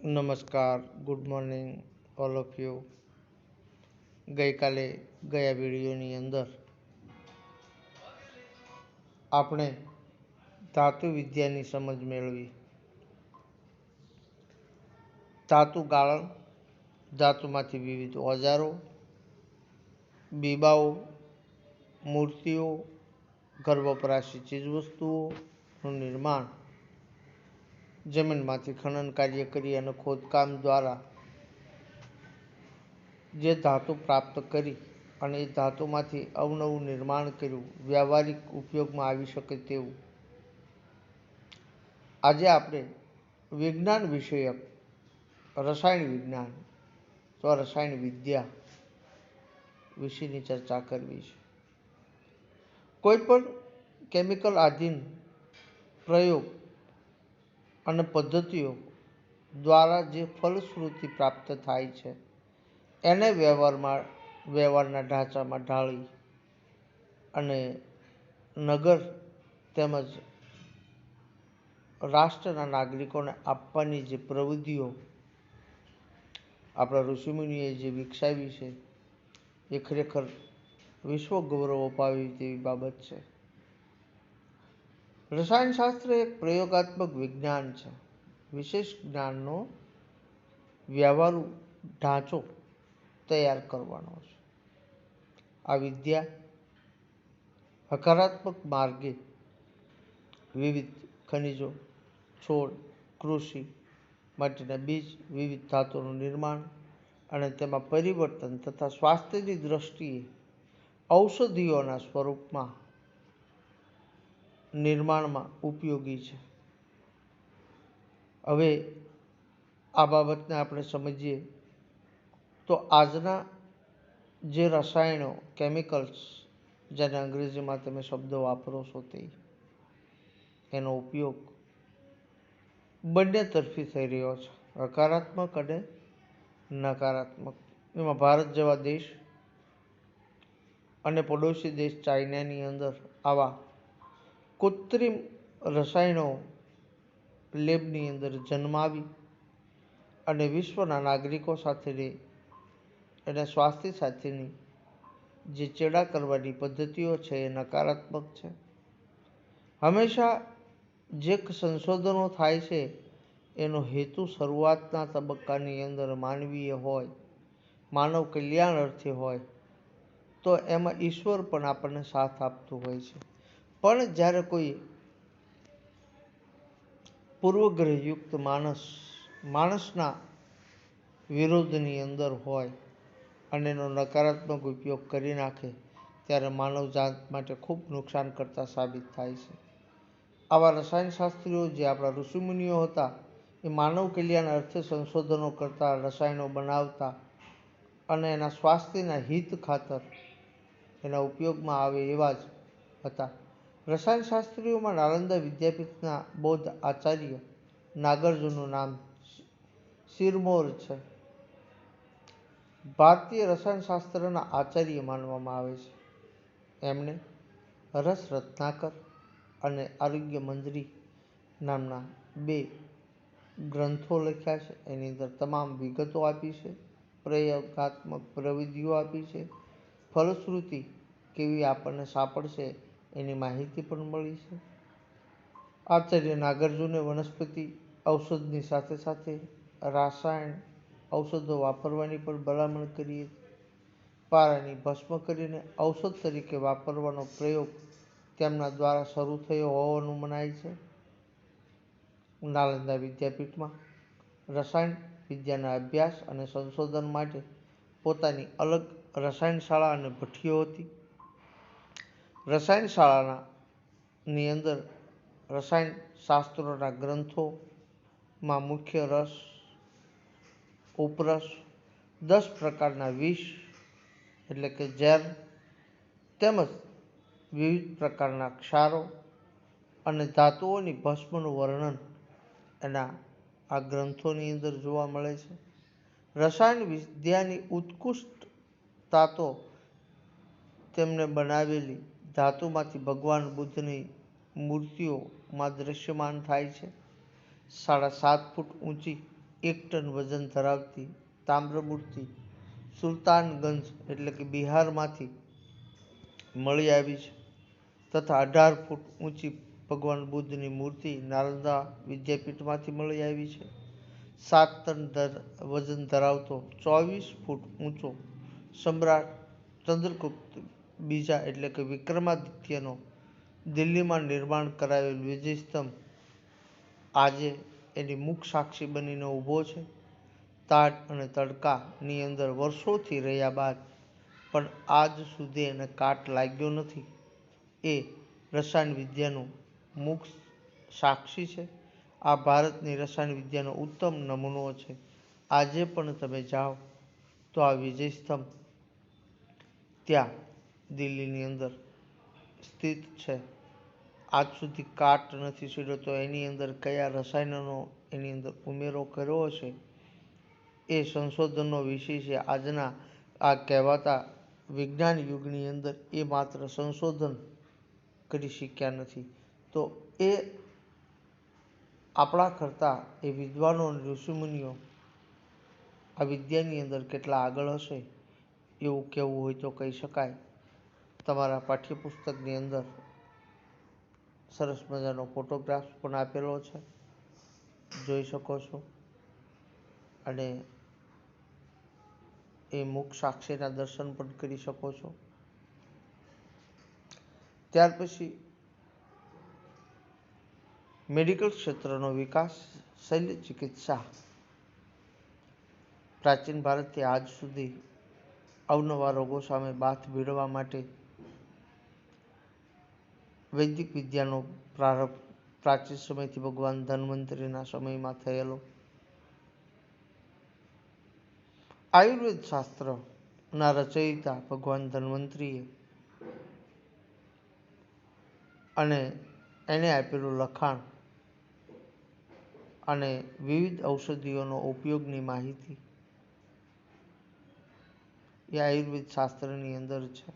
નમસ્કાર, good morning all of you. ગઈકાલે ગયા વિડીયોની અંદર આપણે ધાતુ વિદ્યાની સમજ મેળવી. ધાતુ ગાળણ, ધાતુમાંથી વિવિધ ઓજારો, બીબાઓ, મૂર્તિઓ, ઘર વપરાશી ચીજવસ્તુઓનું નિર્માણ, જમીનમાંથી ખનન કાર્ય કરી અને ખોદકામ દ્વારા જે ધાતુ પ્રાપ્ત કરી અને એ ધાતુમાંથી અવનવું નિર્માણ કર્યું, વ્યવહારિક ઉપયોગમાં આવી શકે તેવું. આજે આપણે વિજ્ઞાન વિષયક રસાયણ વિજ્ઞાન અથવા રસાયણ વિદ્યા વિશેની ચર્ચા કરવી છે. કોઈ પણ કેમિકલ આધીન પ્રયોગ અને પદ્ધતિઓ દ્વારા જે ફલશ્રુતિ પ્રાપ્ત થાય છે એને વ્યવહારના ઢાંચામાં ઢાળી અને નગર તેમજ રાષ્ટ્રના નાગરિકોને આપવાની જે પ્રવિધિઓ આપણા ઋષિમુનિએ જે વિકસાવી છે એ ખરેખર વિશ્વ ગૌરવ અપાવે તેવી બાબત છે. રસાયણશાસ્ત્ર એક પ્રયોગાત્મક વિજ્ઞાન છે. વિશેષ જ્ઞાનનો વ્યવહારુ ઢાંચો તૈયાર કરવાનો છે. આ વિદ્યા હકારાત્મક માર્ગે વિવિધ ખનિજો, છોડ, કૃષિ માટેના બીજ, વિવિધ ધાતુનું નિર્માણ અને તેમાં પરિવર્તન તથા સ્વાસ્થ્યની દ્રષ્ટિએ ઔષધિઓના સ્વરૂપમાં નિર્માણમાં ઉપયોગી છે. હવે આ બાબતને આપણે સમજીએ તો આજના જે રસાયણો, કેમિકલ્સ, જેને અંગ્રેજીમાં તમે શબ્દો વાપરો છો તે એનો ઉપયોગ બંને તરફી થઈ રહ્યો છે, હકારાત્મક અને નકારાત્મક. એમાં ભારત જેવા દેશ અને પડોશી દેશ ચાઇનાની અંદર આવા કૃત્રિમ રસાયણો લેબની અંદર જન્માવી અને વિશ્વના નાગરિકો સાથેની એના સ્વાસ્થ્ય સાથેની જે ચેડા કરવાની પદ્ધતિઓ છે એ નકારાત્મક છે. હંમેશા જે સંશોધનો થાય છે એનો હેતુ શરૂઆતના તબક્કાની અંદર માનવીય હોય, માનવ કલ્યાણ અર્થે હોય, તો એમાં ઈશ્વર પણ આપણને સાથ આપતું હોય છે. પણ જ્યારે કોઈ પૂર્વગ્રહયુક્ત માણસના વિરોધની અંદર હોય અને એનો નકારાત્મક ઉપયોગ કરી નાખે ત્યારે માનવજાત માટે ખૂબ નુકસાન કરતા સાબિત થાય છે. આવા રસાયણશાસ્ત્રીઓ જે આપણા ઋષિમુનિઓ હતા એ માનવ કલ્યાણ અર્થે સંશોધનો કરતા, રસાયણો બનાવતા અને એના સ્વાસ્થ્યના હિત ખાતર એના ઉપયોગમાં આવે એવા જ હતા. રસાયણશાસ્ત્રીઓમાં નાલંદા વિદ્યાપીઠના બૌદ્ધ આચાર્ય નાગાર્જુનનું નામ શિરમોર છે. ભારતીય રસાયણશાસ્ત્રના આચાર્ય માનવામાં આવે છે. એમણે રસ રત્નાકર અને આરોગ્ય મંજરી નામના 2 ગ્રંથો લખ્યા છે. એની અંદર તમામ વિગતો આપી છે, પ્રયોગાત્મક પ્રવિધિઓ આપી છે, ફલશ્રુતિ કેવી આપણને સાંપડશે એની માહિતી પણ મળી છે. આચાર્ય નાગાર્જુને વનસ્પતિ ઔષધની સાથે સાથે રાસાયણ ઔષધો વાપરવાની પણ ભલામણ કરી હતી. પારાની ભસ્મ કરીને ઔષધ તરીકે વાપરવાનો પ્રયોગ તેમના દ્વારા શરૂ થયો હોવાનું મનાય છે. નાલંદા વિદ્યાપીઠમાં રસાયણ વિદ્યાના અભ્યાસ અને સંશોધન માટે પોતાની અલગ રસાયણશાળા અને ભઠ્ઠીઓ હતી. રસાયણશાળાની અંદર રસાયણ શાસ્ત્રોના ગ્રંથોમાં મુખ્ય રસ, ઉપરસ, 10 પ્રકારના વિષ એટલે કે ઝેર તેમજ વિવિધ પ્રકારના ક્ષારો અને ધાતુઓની ભસ્મનું વર્ણન એના આ ગ્રંથોની અંદર જોવા મળે છે. રસાયણ વિદ્યાની ઉત્કૃષ્ટતા તો તેમને બનાવેલી ધાતુમાંથી ભગવાન બુદ્ધની મૂર્તિઓમાં દ્રશ્યમાન થાય છે. 7.5 ફૂટ ઊંચી 1 ટન વજન ધરાવતી તામ્રમૂર્તિ સુલતાનગંજ એટલે કે બિહારમાંથી મળી આવી છે તથા 18 ફૂટ ઊંચી ભગવાન બુદ્ધની મૂર્તિ નાલંદા વિદ્યાપીઠમાંથી મળી આવી છે. 7 ટન વજન ધરાવતો 24 ફૂટ ઊંચો સમ્રાટ ચંદ્રગુપ્ત બીજા એટલે કે વિક્રમાદિત્યનો દિલ્હીમાં નિર્માણ કરાયેલ વિજય સ્તંભ આજે એની મુખ સાક્ષી બનીને ઊભો છે. તાટ અને તડકાની અંદર વર્ષોથી રહ્યા બાદ પણ આજ સુધી એને કાટ લાગ્યો નથી. એ રસાયણ વિદ્યાનું મુખ સાક્ષી છે. આ ભારતની રસાયણ વિદ્યાનો ઉત્તમ નમૂનો છે. આજે પણ તમે જાઓ તો આ વિજય સ્તંભ ત્યાં દિલ્હીની અંદર સ્થિત છે. આજ સુધી કાટ નથી સીડ્યો તો એની અંદર કયા રસાયણોનો એની અંદર ઉમેરો કર્યો હશે એ સંશોધનનો વિષય છે. આજના આ કહેવાતા વિજ્ઞાન યુગની અંદર એ માત્ર સંશોધન કરી શક્યા નથી. તો એ આપણા કરતાં એ વિદ્વાનો અને ઋષિમુનિઓ આ વિદ્યાની અંદર કેટલા આગળ હશે એવું કહેવું હોય તો કહી શકાય. તમારા પાઠ્યપુસ્તકની અંદર સરસ મજાનો ફોટોગ્રાફ પણ આપેલો છે, જોઈ શકો છો. અને એ મુખ સાક્ષીના દર્શન પણ કરી શકો છો. ત્યાર પછી મેડિકલ ક્ષેત્રનો વિકાસ, શલ્ય ચિકિત્સા. પ્રાચીન ભારતથી આજ સુધી અવનવા રોગો સામે બાથ ભીડવા માટે વૈદિક વિદ્યાનો પ્રારંભ પ્રાચીન સમયથી ભગવાન ધન્વંતરીના સમયમાં થયેલો. આયુર્વેદ શાસ્ત્રના રચયિતા ભગવાન ધન્વંતરીએ અને એને આપેલું લખાણ અને વિવિધ ઔષધિઓનો ઉપયોગની માહિતી એ આયુર્વેદ શાસ્ત્રની અંદર છે.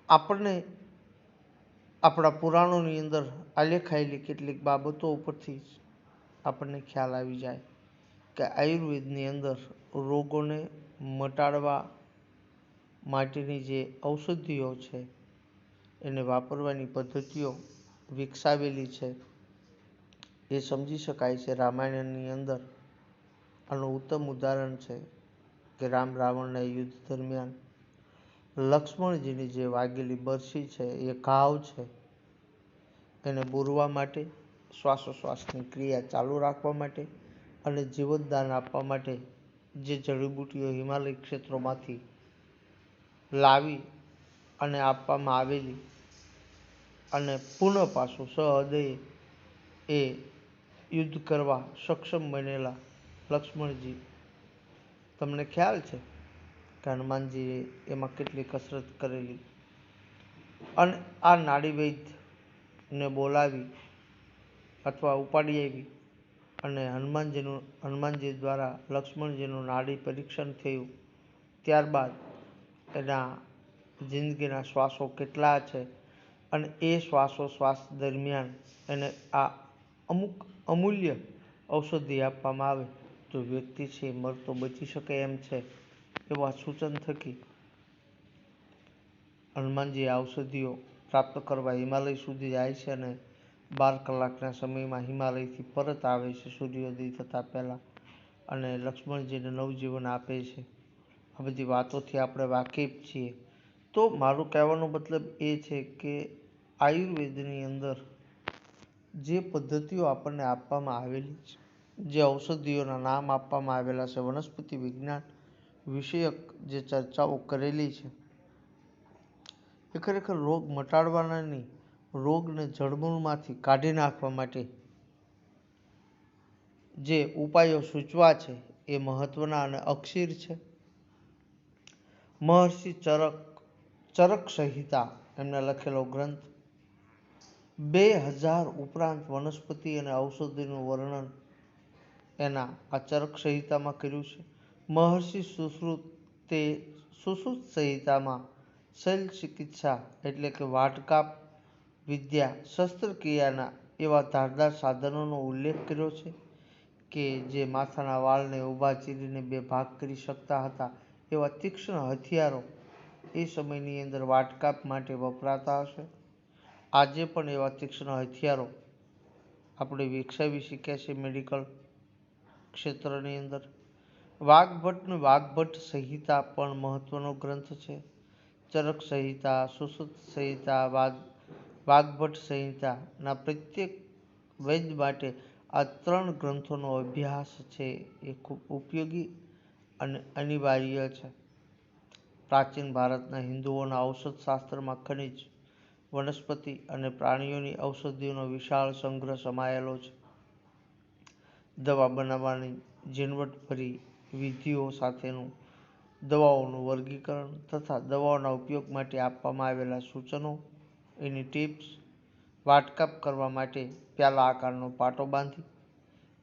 આપણને આપણા પુરાણોની અંદર આલેખાયેલી કેટલીક બાબતો ઉપરથી આપણને ખ્યાલ આવી જાય કે આયુર્વેદની અંદર રોગોને મટાડવા માટેની જે ઔષધિઓ છે એને વાપરવાની પદ્ધતિઓ વિકસાવેલી છે એ સમજી શકાય છે. રામાયણની અંદર આનું ઉત્તમ ઉદાહરણ છે કે રામ રાવણના યુદ્ધ દરમિયાન લક્ષ્મણજીની જે વાગેલી બરછી છે એ ઘાવ છે એને બુરવા માટે, શ્વાસોશ્વાસની ક્રિયા ચાલુ રાખવા માટે અને જીવતદાન આપવા માટે જે જડીબુટ્ટીઓ હિમાલય ક્ષેત્રોમાંથી લાવી અને આપવામાં આવેલી અને પુનઃ પાછું સહૃદયે એ યુદ્ધ કરવા સક્ષમ બનેલા લક્ષ્મણજી. તમને ખ્યાલ છે કે હનુમાનજીએ એમાં કેટલી કસરત કરેલી. અને આ નાડી વૈદ્યને બોલાવી અથવા ઉપાડી આવી અને હનુમાનજી દ્વારા લક્ષ્મણજીનું નાડી પરીક્ષણ થયું. ત્યારબાદ એના જિંદગીના શ્વાસો કેટલા છે અને એ શ્વાસોશ્વાસ દરમિયાન એને આ અમુક અમૂલ્ય ઔષધિ આપવામાં આવે તો વ્યક્તિ છે મરતો બચી શકે એમ છે. એવા સૂચન થકી હનુમાનજી ઔષધિઓ પ્રાપ્ત કરવા હિમાલય સુધી જાય છે અને 12 કલાકના સમયમાં હિમાલયથી પરત આવે છે સૂર્યોદય થતાં પહેલાં અને લક્ષ્મણજીને નવજીવન આપે છે. આ બધી વાતોથી આપણે વાકેફ છીએ. તો મારું કહેવાનો મતલબ એ છે કે આયુર્વેદની અંદર જે પદ્ધતિઓ આપણને આપવામાં આવેલી છે, જે ઔષધિઓના નામ આપવામાં આવેલા છે, વનસ્પતિ વિજ્ઞાન વિષયક જે ચર્ચાઓ કરેલી છે એ ખરેખર રોગ મટાડવાના નહીં, રોગને જડમૂળમાંથી કાઢી નાખવા માટે જે ઉપાયો સૂચવા છે એ મહત્વના અને અક્ષીર છે. મહર્ષિ ચરક સંહિતા એમણે લખેલો ગ્રંથ 2000 ઉપરાંત વનસ્પતિ અને ઔષધિનું વર્ણન એના આ ચરક સંહિતામાં કર્યું છે. મહર્ષિ સુશ્રુતે સુશ્રુત સંહિતામાં શલ્ય ચિકિત્સા એટલે કે વાઢકાપ વિદ્યા, શસ્ત્રક્રિયાના એવા ધારદાર સાધનોનો ઉલ્લેખ કર્યો છે કે જે માથાના વાળને ઊભા ચીરીને બે ભાગ કરી શકતા હતા. એવા તીક્ષ્ણ હથિયારો એ સમયની અંદર વાટકાપ માટે વપરાતા હશે. આજે પણ એવા તીક્ષ્ણ હથિયારો આપણે વિકસાવી શક્યા છે મેડિકલ ક્ષેત્રની અંદર. વાઘભટ્ટ સંહિતા પણ મહત્વનો ગ્રંથ છે. ચરક સંહિતા, સુશ્રુત સંહિતા, વાઘભટ્ટ સંહિતાના પ્રત્યેક વૈદ્ય માટે આ 3 ગ્રંથોનો અભ્યાસ છે એ ખૂબ ઉપયોગી અને અનિવાર્ય છે. પ્રાચીન ભારતના હિન્દુઓના ઔષધ શાસ્ત્રમાં ખનિજ, વનસ્પતિ અને પ્રાણીઓની ઔષધિઓનો વિશાળ સંગ્રહ સમાયેલો છે. દવા બનાવવાની ઝીણવટભરી વિધિઓ સાથેનું દવાઓનું વર્ગીકરણ તથા દવાઓના ઉપયોગ માટે આપવામાં આવેલા સૂચનો, એની ટિપ્સ, વાટકાપ કરવા માટે પ્યાલા આકારનો પાટો બાંધી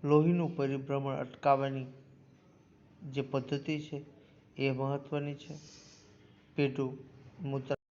લોહીનું પરિભ્રમણ અટકાવવાની જે પદ્ધતિ છે એ મહત્વની છે. પેઢું, મૂત્ર